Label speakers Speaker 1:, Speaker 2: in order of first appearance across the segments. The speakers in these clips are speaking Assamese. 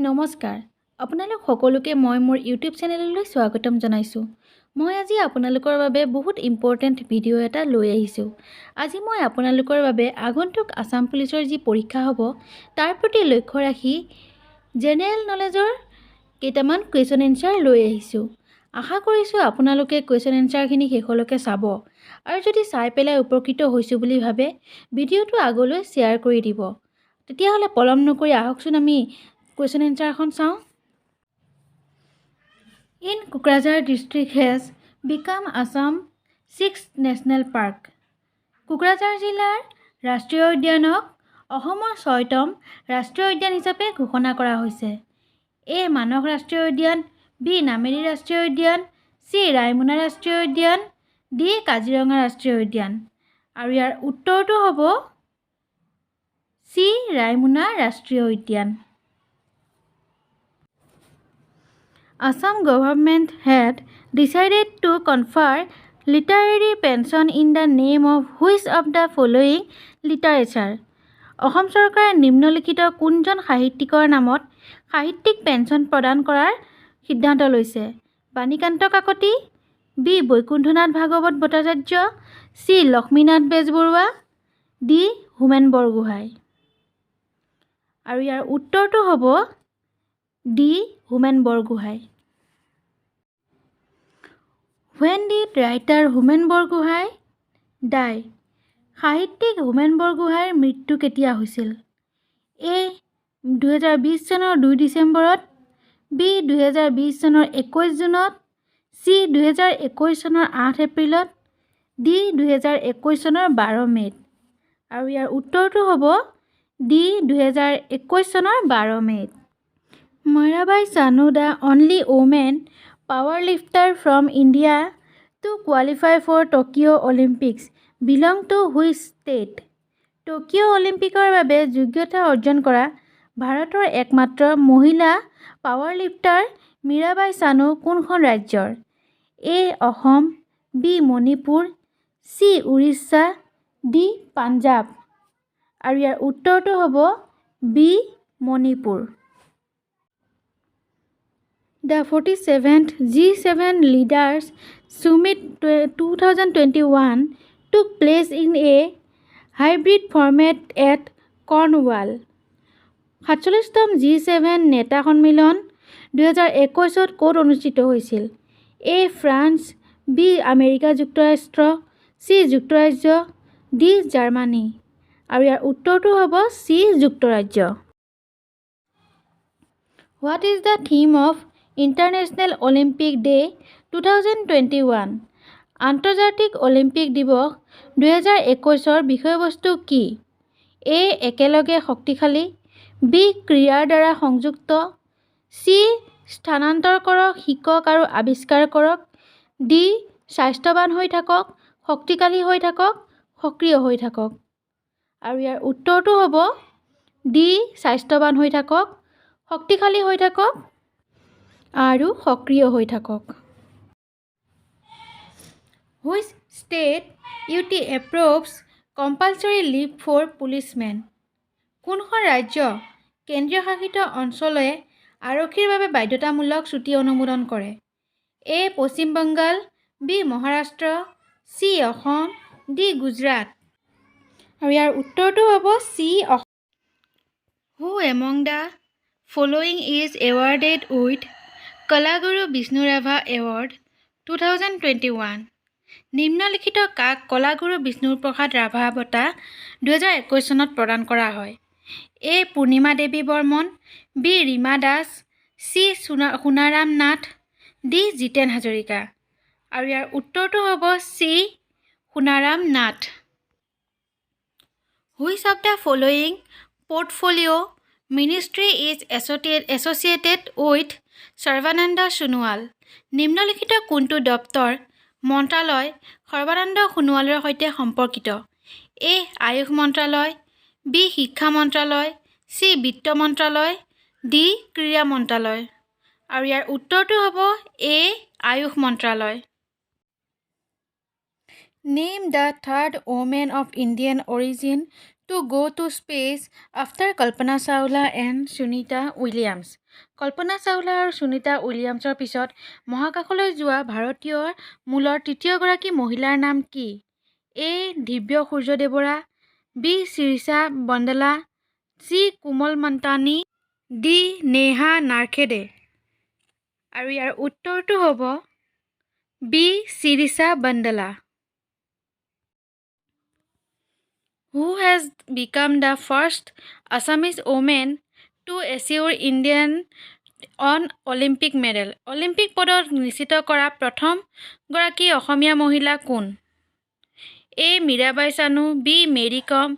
Speaker 1: নমস্কাৰ আপোনালোক সকলোকে মই মোৰ ইউটিউব চেনেললৈ স্বাগতম জনাইছোঁ। মই আজি আপোনালোকৰ বাবে বহুত ইম্পৰ্টেণ্ট ভিডিঅ' এটা লৈ আহিছোঁ। আজি মই আপোনালোকৰ বাবে আগন্তুক আসাম পুলিচৰ যি পৰীক্ষা হ'ব তাৰ প্ৰতি লক্ষ্য ৰাখি জেনেৰেল নলেজৰ কেইটামান কুৱেশ্যন এনচাৰ লৈ আহিছোঁ। আশা কৰিছোঁ আপোনালোকে কুৱেশ্যন এনচাৰখিনি শেষলৈকে চাব আৰু যদি চাই পেলাই উপকৃত হৈছোঁ বুলি ভাবে ভিডিঅ'টো আগলৈ শ্বেয়াৰ কৰি দিব। তেতিয়াহ'লে পলম নকৰি আহকচোন আমি কুৱেশ্যন এনচাৰখন চাওঁ। In Kokrajhar district has became Assam 6th national park. Kokrajhar জিলাৰ ৰাষ্ট্ৰীয় উদ্যানক অসমৰ 6তম ৰাষ্ট্ৰীয় উদ্যান হিচাপে ঘোষণা কৰা হৈছে। এ মানস ৰাষ্ট্ৰীয় উদ্যান, বি নামেৰি ৰাষ্ট্ৰীয় উদ্যান, চি ৰায়মনা ৰাষ্ট্ৰীয় উদ্যান, ডি কাজিৰঙা ৰাষ্ট্ৰীয় উদ্যান। আৰু ইয়াৰ উত্তৰটো হ'ব চি ৰায়মনা ৰাষ্ট্ৰীয় উদ্যান। Assam government had decided to confer literary pension in the name of which of the following literature? Assam চৰকাৰে নিম্নলিখিত কোনজন সাহিত্যিকৰ নামত সাহিত্যিক পেঞ্চন প্ৰদান কৰাৰ সিদ্ধান্ত লৈছে? Banikanta Kakati, B Baikunthanath Bhagawat Bhattacharya, C Lakshminath Bezbaroa, D Homen Borgohain. আৰু ইয়াৰ উত্তৰটো হ'ব D Homen Borgohain. When did writer Homen Borgohain die? সাহিত্যিক হোমেন বৰগোহাঁইৰ মৃত্যু কেতিয়া হৈছিল? এ 2020 চনৰ 2 ডিচেম্বৰত, বি 2020 চনৰ 21 জুনত, চি 2021 চনৰ 8 এপ্ৰিলত, ডি 2021 চনৰ 12 মে'ত। আৰু ইয়াৰ উত্তৰটো হ'ব ডি 2021 চনৰ 12 মে'ত। Mirabai Chanu the only women power lifter from India to qualify for Tokyo Olympics belong to which state? Tokyo' অলিম্পিকৰ বাবে যোগ্যতা অৰ্জন কৰা ভাৰতৰ একমাত্ৰ মহিলা পাৱাৰ লিফ্টাৰ মীৰাবাই চানু কোনখন ৰাজ্যৰ? A Assam, B Manipur, C Orissa, D Punjab. আৰু ইয়াৰ উত্তৰটো হ'ব B Manipur. The 47th G7 Leaders Summit 2021 took place in a hybrid format at Cornwall. 47তম G7 নেতা সন্মিলন 2021ত ক'ত অনুষ্ঠিত হৈছিল? এ ফ্ৰান্স, বি আমেৰিকা যুক্তৰাষ্ট্ৰ, চি যুক্তৰাজ্য, ডি জাৰ্মানী। আৰু ইয়াৰ উত্তৰটো হ'ব চি যুক্তৰাজ্য। What is the theme of International Olympic Day 2021? আন্তৰ্জাতিক অলিম্পিক দিৱস 2021ৰ বিষয়বস্তু কি? এ একেলগে শক্তিশালী, বি ক্ৰীড়াৰ দ্বাৰা সংযুক্ত, চি স্থানান্তৰ কৰক, শিকক আৰু আৱিষ্কাৰ কৰক, ডি স্বাস্থ্যৱান হৈ থাকক, শক্তিশালী হৈ থাকক, সক্ৰিয় হৈ থাকক। আৰু ইয়াৰ উত্তৰটো হ'ব ডি স্বাস্থ্যৱান হৈ থাকক, শক্তিশালী হৈ থাকক আৰু সক্ৰিয় হৈ থাকক। Which state UT approves compulsory leave for policemen? কোনখন ৰাজ্য কেন্দ্ৰীয় শাসিত অঞ্চলে আৰক্ষীৰ বাবে বাধ্যতামূলক ছুটী অনুমোদন কৰে? A Paschim Bangal, B Maharashtra, C Assam, D Gujarat. আৰু ইয়াৰ উত্তৰটো হ'ব C Assam. Who among the following is awarded with Kalaguru Bishnu Rabha award 2021? নিম্নলিখিত কাক কলাগুৰু বিষ্ণু প্ৰসাদ ৰাভা বঁটা 2021 চনত প্ৰদান কৰা হয়? A Purnima Devi Barman, B Rima Das, C Sonaram Nath, D Jiten Hazarika. আৰু ইয়াৰ উত্তৰটো হ'ব C Sonaram Nath. Which of the following portfolio ministry is associated with Sarbananda Sonowal? নিম্নলিখিত কোনটো দপ্তৰ মন্ত্ৰালয় সৰ্বানন্দ সোণোৱালৰ সৈতে সম্পৰ্কিত? এ আয়ুষ মন্ত্ৰালয়, বি শিক্ষা মন্ত্ৰালয়, চি বিত্ত মন্ত্ৰালয়, ডি ক্ৰীড়া মন্ত্ৰালয়। আৰু ইয়াৰ উত্তৰটো হ'ব এ আয়ুষ মন্ত্ৰালয়। Name the third woman of Indian origin to go to space after Kalpana Chawla and Sunita Williams. Kalpana Chawla আৰু সুনিতা উইলিয়ামছৰ পিছত মহাকাশলৈ যোৱা ভাৰতীয়ৰ মূলৰ তৃতীয়গৰাকী মহিলাৰ নাম কি? এ. দিব্য সূৰ্য বৰা, বি. শিৰিষা বন্দলা, চি. কোমল মন্তানী, ডি. নেহা নাৰখেডে। আৰু ইয়াৰ উত্তৰটো হ'ব B. Shirisha বন্দলা। Who has become the first Assamese woman to assure Indian on Olympic medal? Olympic পদক নিশ্চিত কৰা প্ৰথম গৰাকী অসমীয়া মহিলা কোন? এ. মীৰাবাই চানু, বি. মেৰী কম,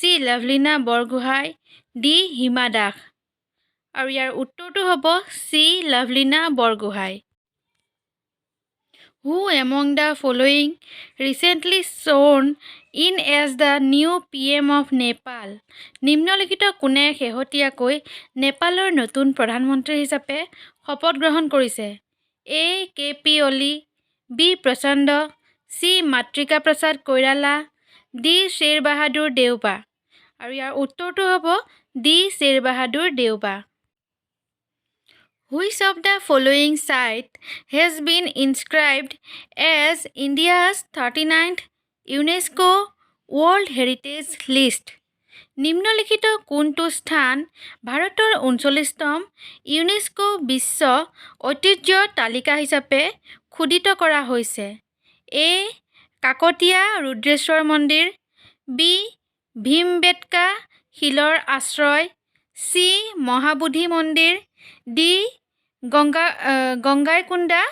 Speaker 1: চি. লাভলীনা বৰগোহাঁই, ডি. হিমা দাস। আৰু ইয়াৰ উত্তৰটো হ'ব C. Lovlina Borgohain. Who among the following recently sworn in as the new PM of Nepal? নিম্নলিখিত কোনে শেহতীয়াকৈ নেপালৰ নতুন প্ৰধানমন্ত্ৰী হিচাপে শপত গ্ৰহণ কৰিছে? এ. কে পি অলি, বি. প্ৰচণ্ড, চি. মাতৃকা প্ৰসাদ কৈৰালা, ডি. শ্বেৰ বাহাদুৰ দেউবা। আৰু ইয়াৰ উত্তৰটো হ'ব D. Sher Bahadur Deuba. Which of the following site has been inscribed as India's 39th UNESCO World Heritage List? নিম্নলিখিত কোনটো স্থান ভাৰতৰ 39তম ইউনেস্কো বিশ্ব ঐতিহ্যৰ তালিকা হিচাপে খোদিত কৰা হৈছে? এ. কাকতীয়া ৰুদ্ৰেশ্বৰ মন্দিৰ, বি. ভীমবেটকা শিলৰ আশ্ৰয়, চি. মহাবোধি মন্দিৰ, ডি. গংগাইকোণ্ডা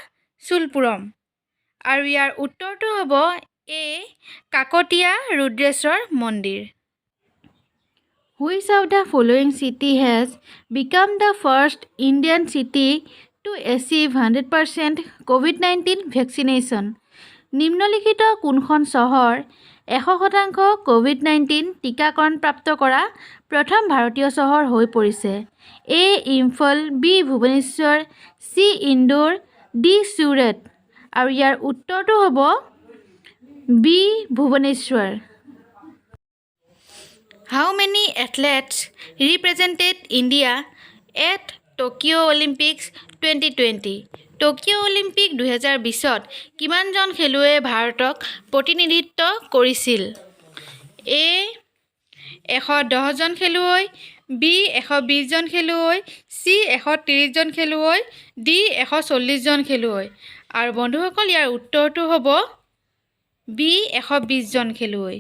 Speaker 1: চোলপুৰম। আৰু ইয়াৰ উত্তৰটো হ'ব এ. কাকতীয়া ৰুদ্ৰেশ্বৰ মন্দিৰ। Which of the following city has become the first Indian city to achieve 100% COVID-19 vaccination? নিম্নলিখিত কোনখন চহৰ 100% COVID-19 টীকাকৰণ প্ৰাপ্ত কৰা প্ৰথম ভাৰতীয় চহৰ হৈ পৰিছে? A. Imphal, B. Bhubaneswar, C. Indore, D. Surat. আৰু ইয়াৰ উত্তৰটো হ'ব B. Bhubaneswar. How many athletes represented India at Tokyo Olympics 2020? Tokyo' Olympic 2020ত কিমানজন খেলুৱৈয়ে ভাৰতক প্ৰতিনিধিত্ব কৰিছিল? এ. 110জন খেলুৱৈ, বি. 120জন খেলুৱৈ, চি. 130জন খেলুৱৈ, ডি. 140জন খেলুৱৈ। আৰু বন্ধুসকল ইয়াৰ উত্তৰটো হ'ব বি. 120জন খেলুৱৈ।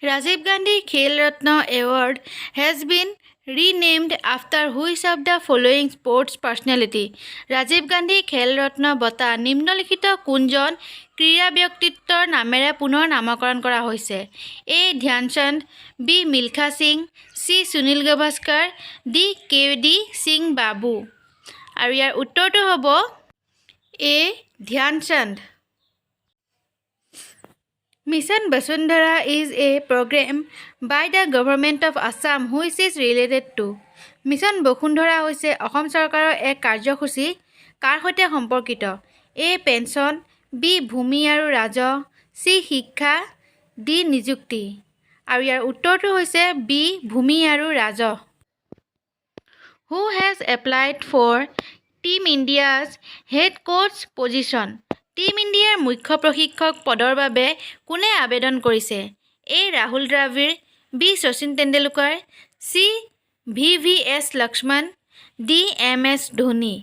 Speaker 1: Rajiv Gandhi Khel Ratna Award has been renamed after which of the following sports personality? Rajiv Gandhi খেল ৰত্ন বঁটা নিম্নলিখিত কোনজন ক্ৰীড়া ব্যক্তিত্বৰ নামেৰে পুনৰ নামকৰণ কৰা হৈছে? A. Dhyanchand, B. Milkha Singh, C. Sunil Gavaskar, D. K D. Singh Babu. আৰু ইয়াৰ উত্তৰটো হ'ব A. Dhyanchand. Mission Vasundhara is a program by the government of Assam which is related to? Mission Vasundhara হৈছে অসম চৰকাৰৰ এক কাৰ্যসূচী কাৰ সৈতে সম্পৰ্কিত? এ. Pension, B. ভূমি আৰু ৰাজহ, চি. শিক্ষা, ডি. নিযুক্তি। আৰু ইয়াৰ উত্তৰটো হৈছে বি. ভূমি আৰু ৰাজহ। Who has applied for Team India's head coach position? Team ইণ্ডিয়াৰ মুখ্য প্ৰশিক্ষক পদৰ বাবে কোনে আবেদন কৰিছে? A. Rahul Dravid, B. Sachin Tendulkar, C. VVS Laxman, D. MS Dhoni.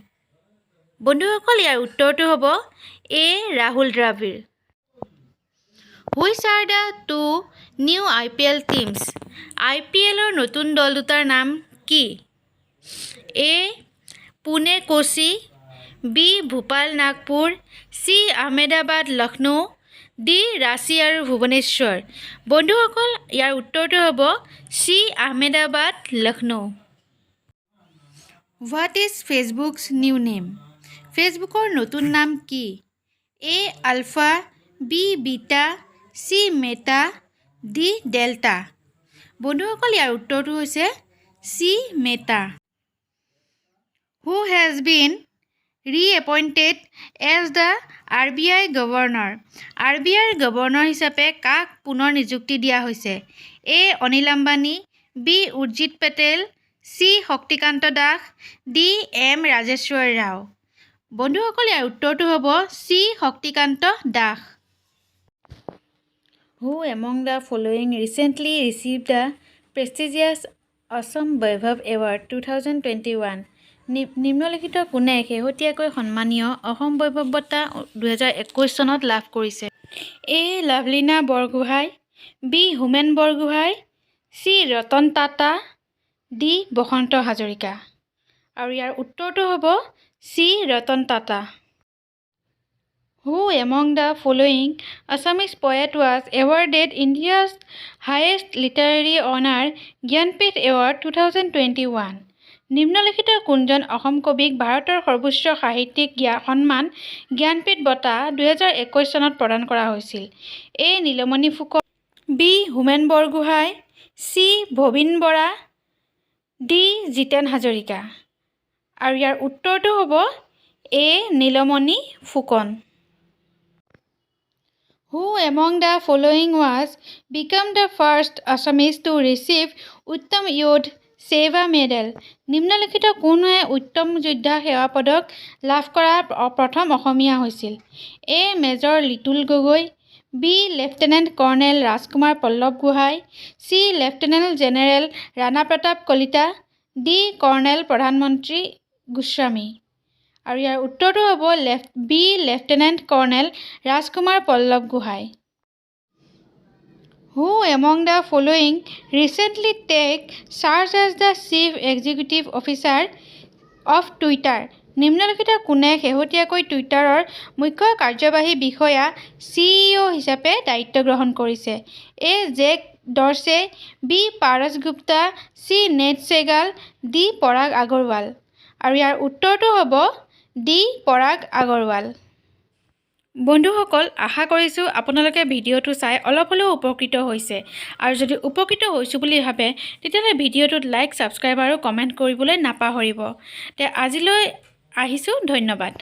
Speaker 1: বন্ধুসকল ইয়াৰ উত্তৰটো হ'ব এ. ৰাহুল দ্ৰাবিড়। Which are the two new IPL teams? IPLৰ নতুন দল দুটাৰ নাম কি? A. Pune Kochi, B. Bhopal Nagpur, C. Ahmedabad Lucknow, D. Ranchi আৰু ভুৱনেশ্বৰ। বন্ধুসকল ইয়াৰ উত্তৰটো হ'ব C. Ahmedabad Lucknow. What is Facebook's new name? ফেচবুকৰ নতুন নাম কি? A. Alpha, B. Beta, C. Meta, D. Delta. বন্ধুসকল ইয়াৰ উত্তৰটো হৈছে C. Meta. Who has been reappointed as the RBI governor. RBIৰ গভৰ্ণৰ হিচাপে কাক পুনৰ নিযুক্তি দিয়া হৈছে? A. Anil Ambani, B. Urjit Patel, C. Shaktikanta Das, D. M. Rajeswar Rao. বন্ধুসকল, ইয়াৰ উত্তৰটো হ'ব C. Shaktikanta Das. Who among the following recently received the prestigious Assam Vaibhav Award 2021? নিম্নলিখিত কোনে শেহতীয়াকৈ সন্মানীয় অসম বৈভৱ বঁটা 2021 চনত লাভ কৰিছে? A. Lovlina Borgohain, B. Homen Borgohain, C. Ratan Tata, D. বসন্ত হাজৰিকা। আৰু ইয়াৰ উত্তৰটো হ'ব C. Ratan Tata. Who among the following Assamese poet was awarded India's highest literary honor Jnanpith Award 2021? নিম্নলিখিত কোনজন অসম কবিক ভাৰতৰ সৰ্বোচ্চ সাহিত্যিক সন্মান জ্ঞানপীঠ বঁটা 2021 চনত প্ৰদান কৰা হৈছিল? A. Nilmani Phukan, B. Homen Borgohain, C. ভবীন Bora, D. Jiten Hazarika. আৰু ইয়াৰ উত্তৰটো হ'ব A. Nilmani Phukan. Who among the following was become the first Assamese to receive Uttam Yodh Seva Medal? নিম্নলিখিত কোনে উত্তম যোদ্ধা সেৱা পদক লাভ কৰা প্ৰথম অসমীয়া হৈছিল? A. Major Litul Gogoi, B. Lieutenant colonel Rajkumar Pallav Gohain, C. Lieutenant general Rana Pratap Kalita, D. Colonel প্ৰধানমন্ত্ৰী গোস্বামী। আৰু ইয়াৰ উত্তৰটো হ'ব B. Lieutenant colonel Rajkumar Pallav Gohain. Who among the following recently take charge as the Chief Executive Officer of Twitter? নিম্নলিখিত কোনে শেহতীয়াকৈ টুইটাৰৰ মুখ্য কাৰ্যবাহী বিষয়া CEO হিচাপে দায়িত্ব গ্ৰহণ কৰিছে? A. Jack Dorsey, B. Paras Gupta, C. নেট চেগাল, D. পৰাগ আগৰৱাল। আৰু ইয়াৰ উত্তৰটো হ'ব D. পৰাগ আগৰৱাল। বন্ধুসকল, আশা কৰিছোঁ আপোনালোকে ভিডিঅ'টো চাই অলপ হ'লেও উপকৃত হৈছে। আৰু যদি উপকৃত হৈছোঁ বুলি ভাবে তেতিয়াহ'লে ভিডিঅ'টোত লাইক, ছাবস্ক্ৰাইব আৰু কমেণ্ট কৰিবলৈ নাপাহৰিব। আজিলৈ আহিছোঁ, ধন্যবাদ।